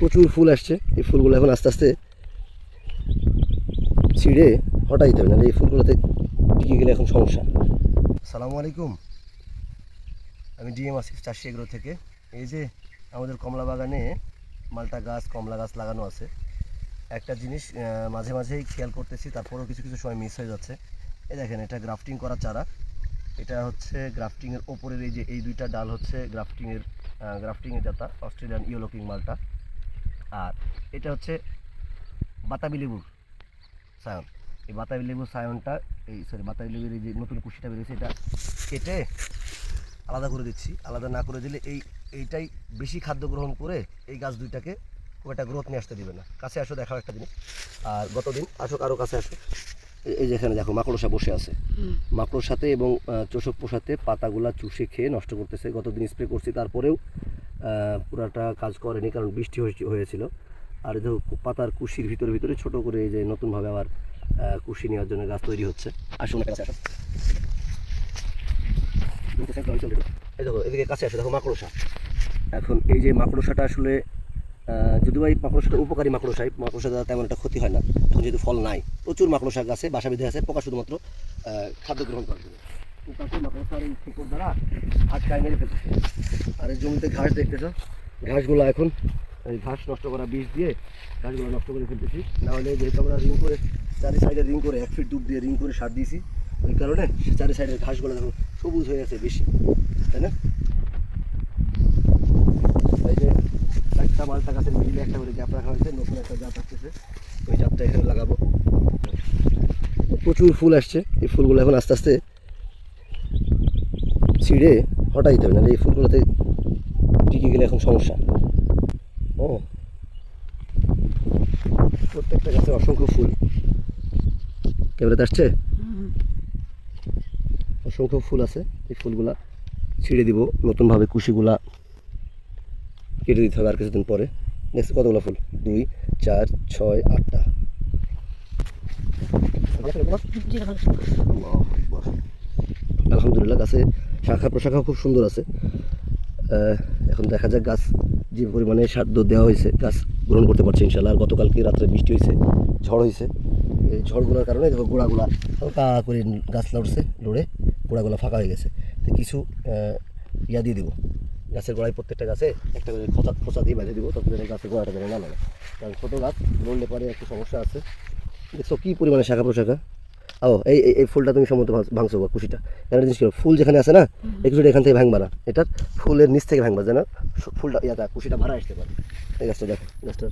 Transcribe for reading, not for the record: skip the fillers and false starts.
প্রচুর ফুল আসছে। এই ফুলগুলো এখন আস্তে আস্তে ছিঁড়ে হটাইতে হবে, নাহলে এই ফুলগুলোতে টিকে গেলে এখন সমস্যা। আসসালামু আলাইকুম, আমি ডিএম আসিফ চাষি এগ্রো থেকে। এই যে আমাদের কমলা বাগানে মালটা গাছ, কমলা গাছ লাগানো আছে। একটা জিনিস মাঝে মাঝেই খেয়াল করতেছি, তারপরেও কিছু কিছু সময় মিস হয়ে যাচ্ছে। এই দেখেন, এটা গ্রাফটিং করা চারা। এটা হচ্ছে গ্রাফটিংয়ের ওপরের এই যে এই দুইটা ডাল হচ্ছে গ্রাফটিংয়ের জাতা অস্ট্রেলিয়ান ইয়েলো কিং মালটা। আর এটা হচ্ছে বাতাবি লেবুর সায়ন। এই বাতাবি লেবুর সায়নটা বাতাবি লেবুর এই যে নতুন কুশিটা বেরিয়েছে, এটা কেটে আলাদা করে দিচ্ছি। আলাদা না করে দিলে এইটাই বেশি খাদ্য গ্রহণ করে এই গাছ দুইটাকে খুব একটা গ্রোথ নিয়ে আসতে দিবে না। কাছে আসো, দেখাও একটা জিনিস। আর গতদিন আসো, আরও কাছে আসো। এই যেখানে দেখো মাকড়সা বসে আছে, মাকড়সাতে এবং চোষক পোষাতে পাতাগুলা চুষে খেয়ে নষ্ট করতেছে। গতদিন স্প্রে করছি, তারপরেও পুরাটা কাজ করেনি, কারণ বৃষ্টি হয়েছিল। আর এই পাতার কুশির ভিতরে ছোট করে এই যে নতুনভাবে আবার কুশি নেওয়ার জন্য গাছ তৈরি হচ্ছে। আসুন কাছে আসো, এই দেখো এদিকে কাছে আসো, দেখো মাকড়সা। এখন এই যে মাকড়সাটা আসলে যদিও এই মাকড়সাটা উপকারী মাকড়সা দ্বারা তেমন একটা ক্ষতি হয় না। এখন যেহেতু ফল নাই, প্রচুর মাকড়সা গাছে বাসা বেঁধে আছে। পোকা শুধুমাত্র খাদ্য গ্রহণ করার জন্য পোকাকে মাকড়সার এই শিকড় দ্বারা আটকায় মেরে ফেলছে। আর এই জমিতে ঘাস দেখতেছ, ঘাসগুলো এখন এই ঘাস নষ্ট করা বিষ দিয়ে ঘাসগুলো নষ্ট করে ফেলতেছি। নাহলে যেহেতু আমরা রিং করে চারি সাইডে রিং করে 1 ফিট ডুব দিয়ে রিং করে সার দিয়েছি, ওই কারণে চারি সাইডের ঘাসগুলো দেখো সবুজ হয়ে আছে বেশি, তাই না? এই যে একটা মালটা গাছের মিডিলে একটা করে গ্যাপ রাখা হয়েছে, নতুন একটা জাত আসতেছে, ওই জাতটা এখানে লাগাবো। প্রচুর ফুল আসছে। এই ফুলগুলো এখন আস্তে আস্তে ছিঁড়ে হটাইতে হবে, নাহলে এই ফুলগুলোতে টিকে গেলে এখন সমস্যা। ও, প্রত্যেকটা গাছে অসংখ্য ফুল। ক্যামেরাতে আসছে, অসংখ্য ফুল আছে। এই ফুলগুলা ছিঁড়ে দিব, নতুনভাবে কুশিগুলা কেটে দিতে হবে আর কিছুদিন পরে। দেখছি কতগুলো ফুল, 2, 4, 6, 8টা। আলহামদুলিল্লাহ, গাছে শাখা প্রশাখা খুব সুন্দর আছে। এখন দেখা যাক গাছ যে পরিমাণে সার দেওয়া হয়েছে, গাছ গ্রহণ করতে পারছে ইনশাল্লাহ। আর গতকালকে রাত্রে বৃষ্টি হয়েছে, ঝড় হয়েছে। এই ঝড়গুলোর কারণে দেখো গোড়াগুলা হালকা করে গাছ লড়ে গোড়াগুলো ফাঁকা হয়ে গেছে। তো কিছু ইয়া দিয়ে দিব গাছের গোড়ায়, প্রত্যেকটা গাছে একটা করে খোঁচা দিয়ে বেঁধে দিব, তখন গাছের গোড়াটা যেন না লাগে। কারণ ছোটো গাছ লড়লে পরে একটু সমস্যা আছে। দেখছো কী পরিমাণে শাখা প্রশাখা। ও, এই ফুলটা তুমি সম্ভবত ভাঙছো বা কুশিটা। এখানে জিনিস ফুল যেখানে আছে না, এই কুশিটা এখান থেকে ভাঙবা না, এটার ফুলের নিচ থেকে ভাঙবা, যেন ফুলটা কুশিটা ভাড়া আসতে পারে। এই গাছটা দেখো, গাছটা